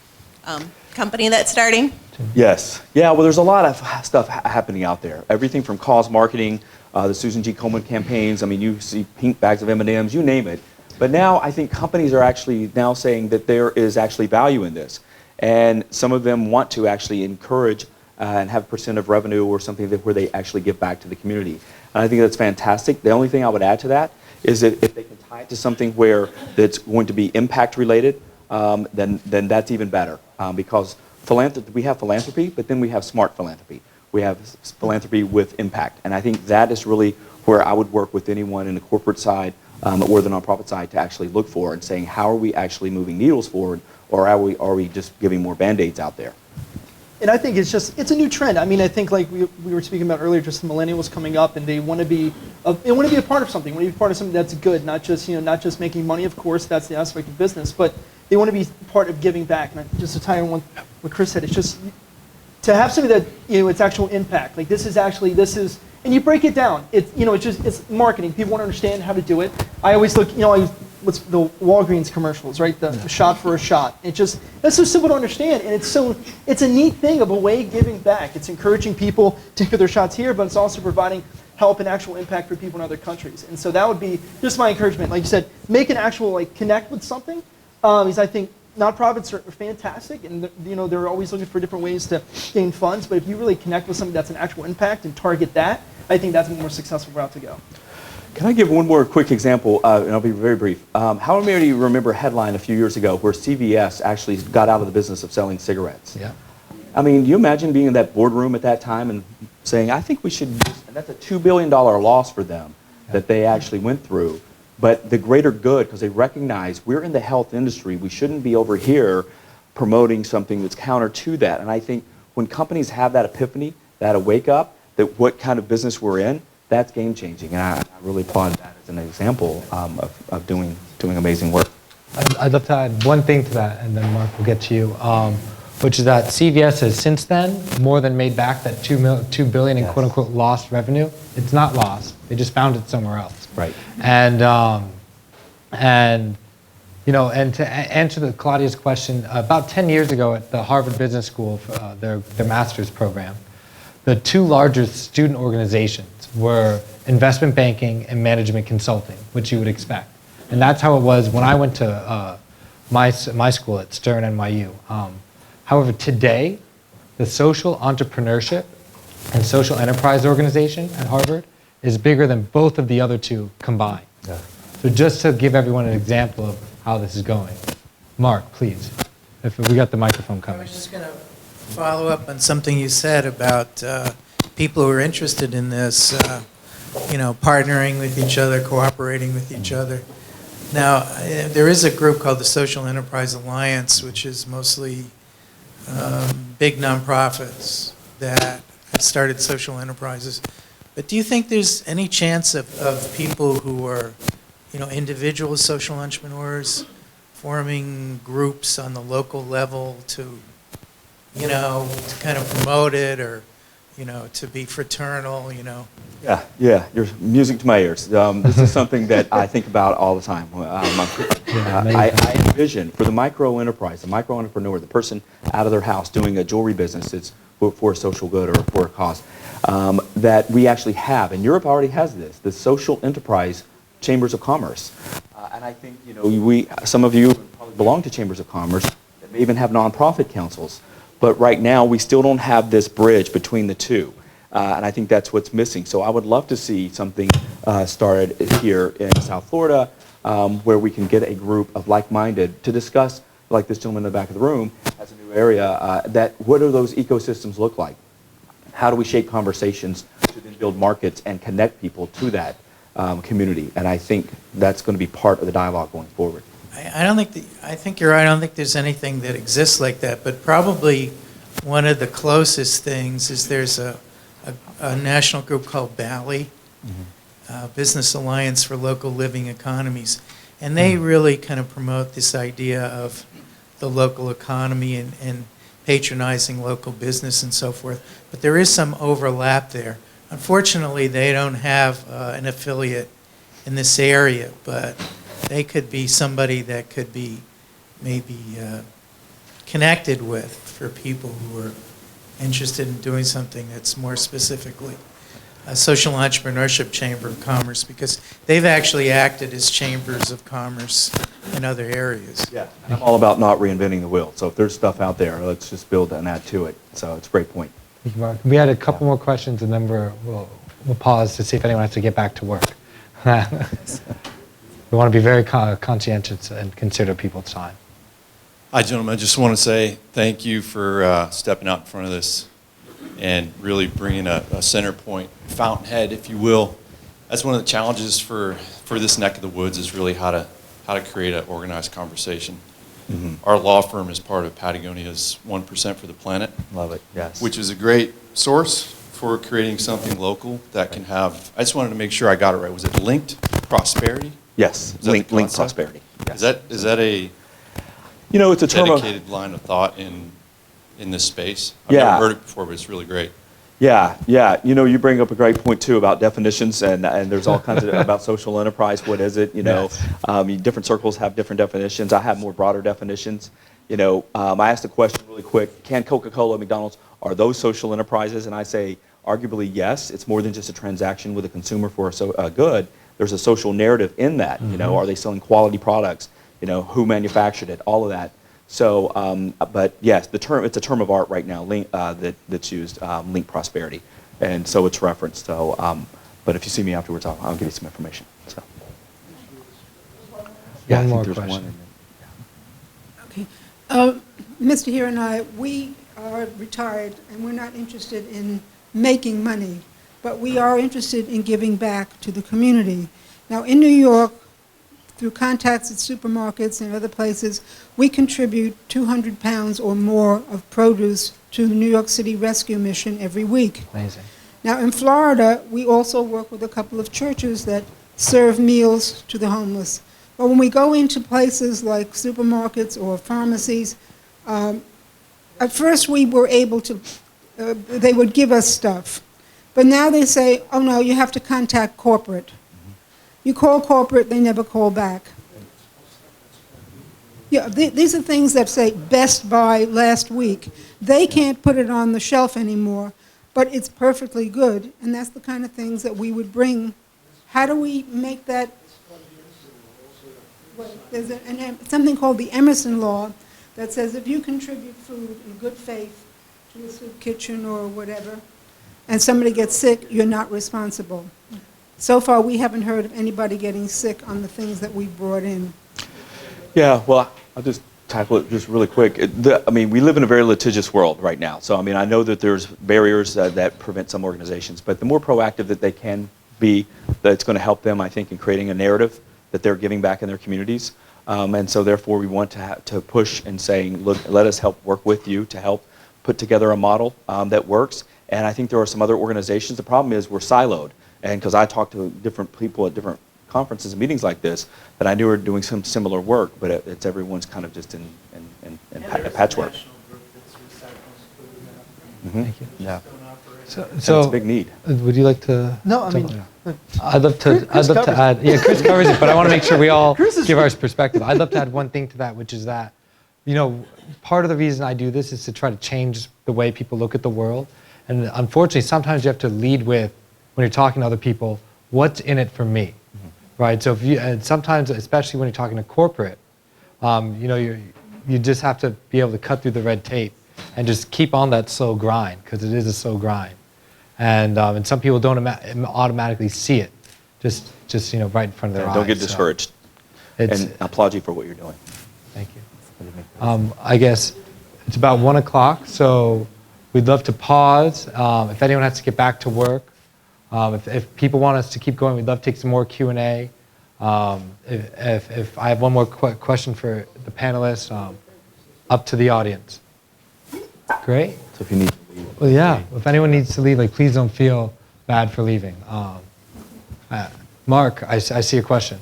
company that's starting? Yes. Yeah, well, there's a lot of stuff happening out there. Everything from cause marketing, the Susan G. Komen campaigns. I mean, you see pink bags of M&Ms, you name it. But now I think companies are actually now saying that there is actually value in this. And some of them want to actually encourage and have % of revenue or something where they actually give back to the community. And I think that's fantastic. The only thing I would add to that is that if they can tie it to something that's going to be impact related, then that's even better. Because we have philanthropy, but then we have smart philanthropy. We have philanthropy with impact. And I think that is really where I would work with anyone in the corporate side or the nonprofit side to actually look for and saying, how are we actually moving needles forward, or are we just giving more Band-Aids out there? And I think it's a new trend. I mean, I think like we were speaking about earlier, just the millennials coming up, and they want to be a part of something. Want to be part of something that's good, not just making money. Of course, that's the aspect of business, but they want to be part of giving back. And just to tie on what Chris said, it's just to have something that, it's actual impact. Like this is, and you break it down. It's marketing. People want to understand how to do it. I always look, what's the Walgreens commercials, right? The shot for a shot. That's so simple to understand, and it's a neat thing of a way of giving back. It's encouraging people to get their shots here, but it's also providing help and actual impact for people in other countries. And so that would be just my encouragement. Like you said, make an actual, connect with something, because I think nonprofits are fantastic, and they're always looking for different ways to gain funds, but if you really connect with something that's an actual impact and target that, I think that's a more successful route to go. Can I give one more quick example, and I'll be very brief. How many of you remember a headline a few years ago where CVS actually got out of the business of selling cigarettes? Yeah. I mean, do you imagine being in that boardroom at that time and saying, I think we should, and that's a $2 billion loss for them that they actually went through. But the greater good, because they recognize we're in the health industry, we shouldn't be over here promoting something that's counter to that. And I think when companies have that epiphany, that wake up, that what kind of business we're in, that's game changing. And I really applaud that as an example of doing amazing work. I'd love to add one thing to that, and then Mark will get to you, which is that CVS has since then more than made back that $2 billion in quote unquote lost revenue. It's not lost. They just found it somewhere else. Right. And to answer Claudia's question, about 10 years ago at the Harvard Business School, their master's program, the two largest student organizations were investment banking and management consulting, which you would expect. And that's how it was when I went to my school at Stern NYU. However, today, the Social Entrepreneurship and Social Enterprise Organization at Harvard is bigger than both of the other two combined. Yeah. So just to give everyone an example of how this is going. Mark, please, if we got the microphone coming. I was just going to follow up on something you said about people who are interested in this, partnering with each other, cooperating with each other. Now, there is a group called the Social Enterprise Alliance, which is mostly big nonprofits that have started social enterprises. But do you think there's any chance of people who are, individual social entrepreneurs forming groups on the local level to kind of promote it or, to be fraternal, Yeah, you're music to my ears. This is something that I think about all the time. I envision for the micro enterprise, the micro entrepreneur, the person out of their house doing a jewelry business, it's for a social good or for a cause, that we actually have, and Europe already has this, the social enterprise chambers of commerce. And I think, some of you probably belong to chambers of commerce that may even have nonprofit councils. But right now, we still don't have this bridge between the two. And I think that's what's missing. So I would love to see something started here in South Florida where we can get a group of like-minded to discuss, like this gentleman in the back of the room has a new area, what do those ecosystems look like? How do we shape conversations to then build markets and connect people to that community? And I think that's going to be part of the dialogue going forward. I think you're right. I don't think there's anything that exists like that. But probably one of the closest things is there's a national group called BALI, Business Alliance for Local Living Economies. And they really kind of promote this idea of the local economy and patronizing local business and so forth. But there is some overlap there. Unfortunately, they don't have an affiliate in this area, but they could be somebody that could be maybe connected with for people who are interested in doing something that's more specifically a social entrepreneurship chamber of commerce, because they've actually acted as chambers of commerce in other areas. Yeah, I'm all about not reinventing the wheel. So if there's stuff out there, let's just build and add to it. So it's a great point. Thank you, Mark. We had a couple more questions, and then we'll pause to see if anyone has to get back to work. We want to be very conscientious and consider people's time. Hi, gentlemen. I just want to say thank you for stepping out in front of this and really bringing a center point, fountainhead, if you will. That's one of the challenges for this neck of the woods is really how to create an organized conversation. Mm-hmm. Our law firm is part of Patagonia's 1% for the Planet. Love it, yes. Which is a great source for creating something local that can have, I just wanted to make sure I got it right. Was it linked prosperity? Yes, linked prosperity. Yes. Is that a You know, it's a term of dedicated line of thought in this space. I've Yeah. never heard it before, but it's really great. Yeah, yeah. You know, you bring up a great point too about definitions, and there's all kinds of about social enterprise. What is it? You know, different circles have different definitions. I have more broader definitions. You know, I asked a question really quick: can Coca-Cola, McDonald's, are those social enterprises? And I say, arguably yes. It's more than just a transaction with a consumer for a good. There's a social narrative in that. You know, are they selling quality products? You know, who manufactured it? All of that. So, but yes, it's a term of art right now that's used, link prosperity, and so it's referenced. So, but if you see me afterwards, I'll give you some information. So, One I think more there's question. one. Okay. Mr. Here and I, we are retired and we're not interested in making money, but we are interested in giving back to the community. Now, in New York, through contacts at supermarkets and other places, we contribute 200 pounds or more of produce to the New York City Rescue Mission every week. Amazing. Now, in Florida, we also work with a couple of churches that serve meals to the homeless. But when we go into places like supermarkets or pharmacies, at first we were able to, they would give us stuff. But now they say, oh no, you have to contact corporate. You call corporate, they never call back. Yeah, these are things that say Best Buy last week. They can't put it on the shelf anymore, but it's perfectly good, and that's the kind of things that we would bring. How do we make that? Well, there's something called the Emerson Law that says if you contribute food in good faith to a soup kitchen or whatever, and somebody gets sick, you're not responsible. So far, we haven't heard of anybody getting sick on the things that we brought in. Yeah, well, I'll just tackle it just really quick. I mean, we live in a very litigious world right now. So, I mean, I know that there's barriers that prevent some organizations, but the more proactive that they can be, that's going to help them, I think, in creating a narrative that they're giving back in their communities. And so, therefore, we want to push and saying, look, let us help work with you to help put together a model that works. And I think there are some other organizations. The problem is we're siloed. And because I talk to different people at different conferences and meetings like this, that I knew were doing some similar work, but it's everyone's kind of just in patchwork. Thank you. Yeah. So, It's a big need. would you like to? No, I mean, I'd love to. Chris I'd love to covers add. Yeah, Chris covers it, but I want to make sure we all Chris is give our perspective. I'd love to add one thing to that, which is that, you know, part of the reason I do this is to try to change the way people look at the world. And unfortunately, sometimes you have to lead with, when you're talking to other people, what's in it for me, right? So if you, and sometimes, especially when you're talking to corporate, you know, you just have to be able to cut through the red tape and just keep on that slow grind, because it is a slow grind. And some people don't automatically see it, just you know, right in front of their eyes. Don't get discouraged. And It's, I applaud you for what you're doing. thank you. I guess it's about 1 o'clock, so we'd love to pause. If anyone has to get back to work, if people want us to keep going, we'd love to take some more Q&A. If I have one more question for the panelists, up to the audience. Great. So if you need to leave. Well, yeah. If anyone needs to leave, like, please don't feel bad for leaving. Mark, I see your question.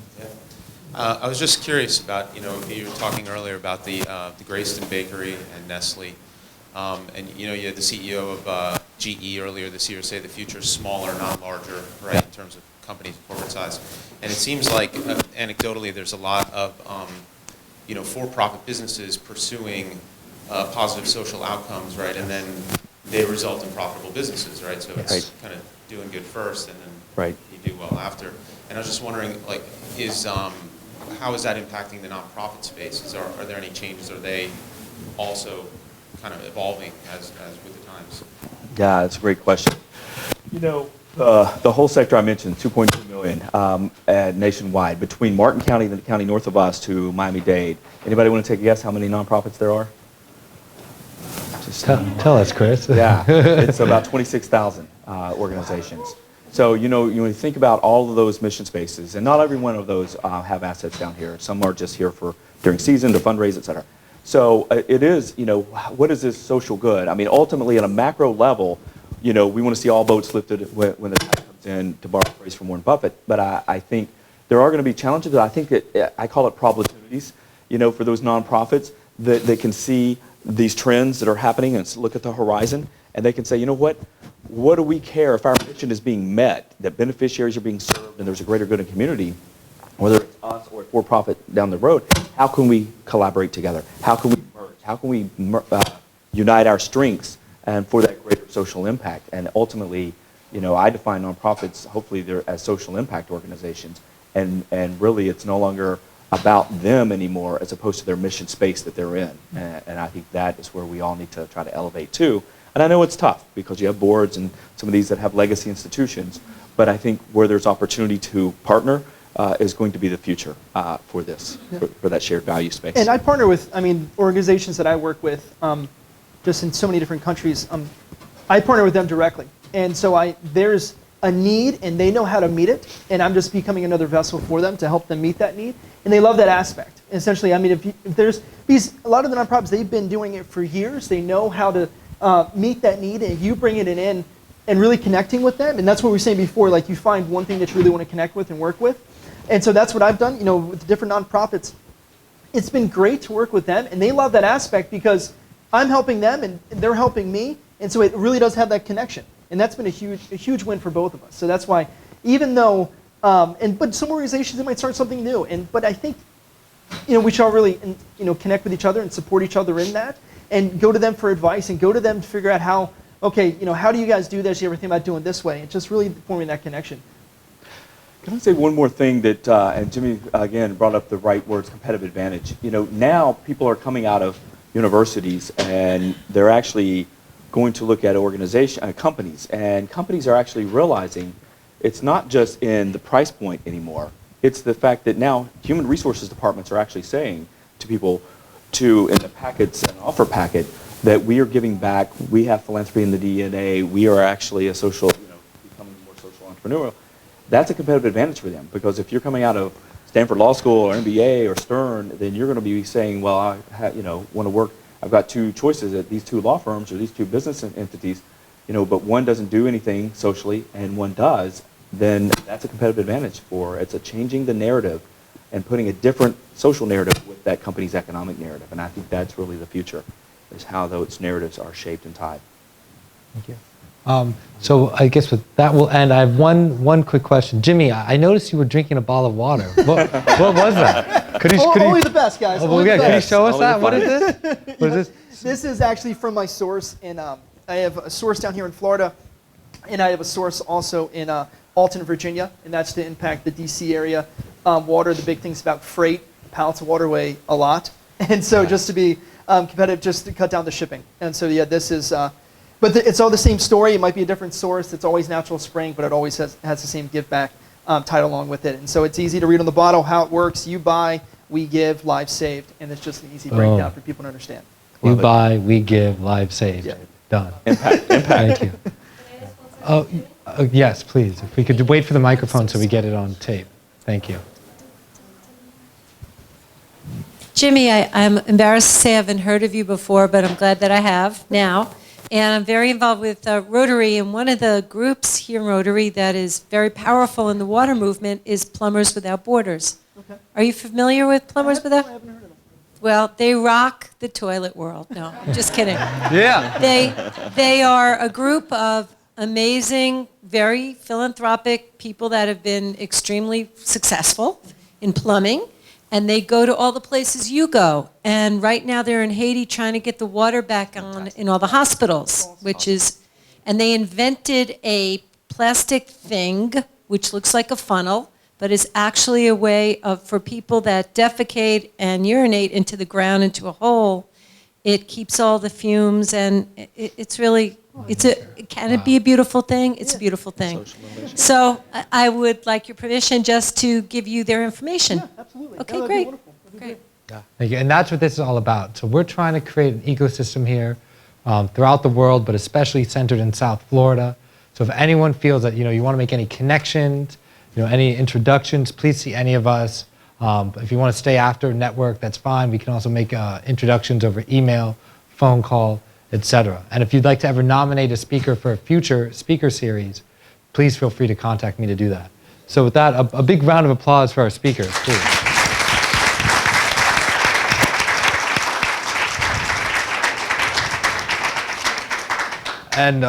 I was just curious about, you know, you were talking earlier about the Grayston Bakery and Nestle. And, you know, you had the CEO of GE earlier this year say the future is smaller, not larger, right, in terms of companies and corporate size. And it seems like, anecdotally, there's a lot of, you know, for-profit businesses pursuing positive social outcomes, right, and then they result in profitable businesses, right? So it's kind of doing good first, and then you do well after. And I was just wondering, like, how is that impacting the nonprofit space? Are there any changes? Are they also kind of evolving as with the times? Yeah, that's a great question. You know, the whole sector I mentioned, 2.2 million nationwide, between Martin County and the county north of us to Miami-Dade. Anybody want to take a guess how many nonprofits there are? Just Tell us, Chris. Yeah, it's about 26,000 organizations. So, you know, when you think about all of those mission spaces, and not every one of those have assets down here. Some are just here for during season to fundraise, et cetera. So it is, you know, what is this social good? I mean, ultimately, at a macro level, you know, we want to see all boats lifted when the tide comes in, to borrow a phrase from Warren Buffett. But I think there are going to be challenges. I think that I call it opportunities, you know, for those nonprofits. that can see these trends that are happening and look at the horizon, and they can say, you know what do we care if our mission is being met, that beneficiaries are being served, and there's a greater good in community, whether it's us or a for-profit down the road, how can we collaborate together? How can we merge? How can we unite our strengths and for that greater social impact? And ultimately, I define nonprofits, hopefully they're as social impact organizations, and really it's no longer about them anymore as opposed to their mission space that they're in. And I think that is where we all need to try to elevate to. And I know it's tough because you have boards and some of these that have legacy institutions, but I think where there's opportunity to partner is going to be the future for this, for that shared value space. And I partner with, organizations that I work with, just in so many different countries. I partner with them directly. And so there's a need, and they know how to meet it, and I'm just becoming another vessel for them to help them meet that need. And they love that aspect. Essentially, if there's, because a lot of the nonprofits, they've been doing it for years. They know how to meet that need, and you bringing it in and really connecting with them. And that's what we were saying before, like you find one thing that you really want to connect with and work with. And so that's what I've done, with the different nonprofits. It's been great to work with them, and they love that aspect because I'm helping them and they're helping me. And so it really does have that connection. And that's been a huge win for both of us. So that's why, even though, but some organizations, they might start something new. But I think, we should all really, connect with each other and support each other in that, and go to them for advice and go to them to figure out how, how do you guys do this? You ever think about doing this way? It's just really forming that connection. Can I say one more thing that, and Jimmy, again, brought up the right words, competitive advantage. Now people are coming out of universities and they're actually going to look at companies, and companies are actually realizing it's not just in the price point anymore. It's the fact that now human resources departments are actually saying to people, in the packets and offer packet, that we are giving back, we have philanthropy in the DNA, we are actually a social, becoming more social entrepreneurial. That's a competitive advantage for them, because if you're coming out of Stanford Law School or MBA or Stern, then you're going to be saying, well, I want to work. I've got two choices at these two law firms or these two business entities, but one doesn't do anything socially and one does. Then that's a competitive advantage it's changing the narrative and putting a different social narrative with that company's economic narrative. And I think that's really the future, is how those narratives are shaped and tied. Thank you. So I guess with that we'll end. I have one quick question. Jimmy, I noticed you were drinking a bottle of water. What was that? Only the best, guys. Could you show us that? What is this? What is this? This is actually from my source I have a source down here in Florida, and I have a source also in Alton, Virginia, and that's to impact the DC area. Water, the big thing's about freight. Pallets of water weigh a lot. And so just to be competitive, just to cut down the shipping. And so, this is, it's all the same story. It might be a different source. It's always Natural Spring, but it always has the same give back tied along with it. And so it's easy to read on the bottle how it works. You buy, we give, lives saved. And it's just an easy breakdown for people to understand. You buy, we give, lives saved. Yeah. Done. Impact. Thank you. Yes, please. If we could wait for the microphone so we get it on tape. Thank you. Jimmy, I'm embarrassed to say I haven't heard of you before, but I'm glad that I have now. And I'm very involved with Rotary, and one of the groups here in Rotary that is very powerful in the water movement is Plumbers Without Borders. Okay. Are you familiar with Plumbers Without? I haven't heard of them. Well, they rock the toilet world. No, I'm just kidding. Yeah. They are a group of amazing, very philanthropic people that have been extremely successful in plumbing. And they go to all the places you go. And right now they're in Haiti trying to get the water back on in all the hospitals, and they invented a plastic thing, which looks like a funnel, but is actually a way for people that defecate and urinate into the ground, into a hole. It keeps all the fumes, and it's really, can it be a beautiful thing? It's a beautiful thing. So I would like your permission just to give you their information. Yeah, absolutely. Okay, that'd great. Be wonderful. That'd be great. Yeah. Thank you. And that's what this is all about. So we're trying to create an ecosystem here throughout the world, but especially centered in South Florida. So if anyone feels that you want to make any connections, any introductions, please see any of us. If you want to stay after network, that's fine. We can also make introductions over email, phone call, etc. And if you'd like to ever nominate a speaker for a future speaker series, please feel free to contact me to do that. So with that, a big round of applause for our speakers, please. And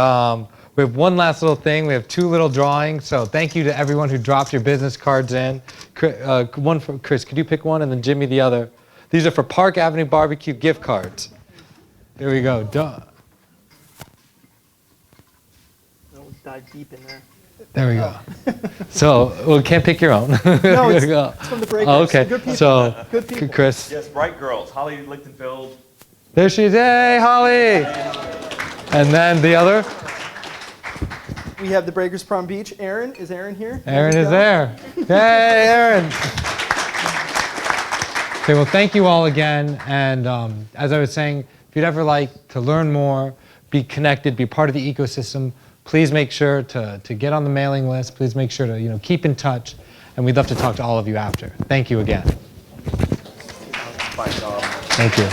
we have one last little thing. We have 2 little drawings. So thank you to everyone who dropped your business cards in. One for Chris, could you pick one? And then Jimmy the other. These are for Park Avenue Barbecue gift cards. There we go. We'll dive deep in there. There we go. So, we can't pick your own. No, it's from the breakers. Oh, okay. Good people. So, Good people. Chris. Yes, Bright Girls, Holly Lichtenfeld. There she is. Hey, Holly. And then the other. We have the Breakers Palm Beach. Aaron, is Aaron here? Aaron is there. Hey, Aaron. Okay, well, thank you all again. And as I was saying, if you'd ever like to learn more, be connected, be part of the ecosystem, please make sure to get on the mailing list. Please make sure to keep in touch. And we'd love to talk to all of you after. Thank you again. Thank you.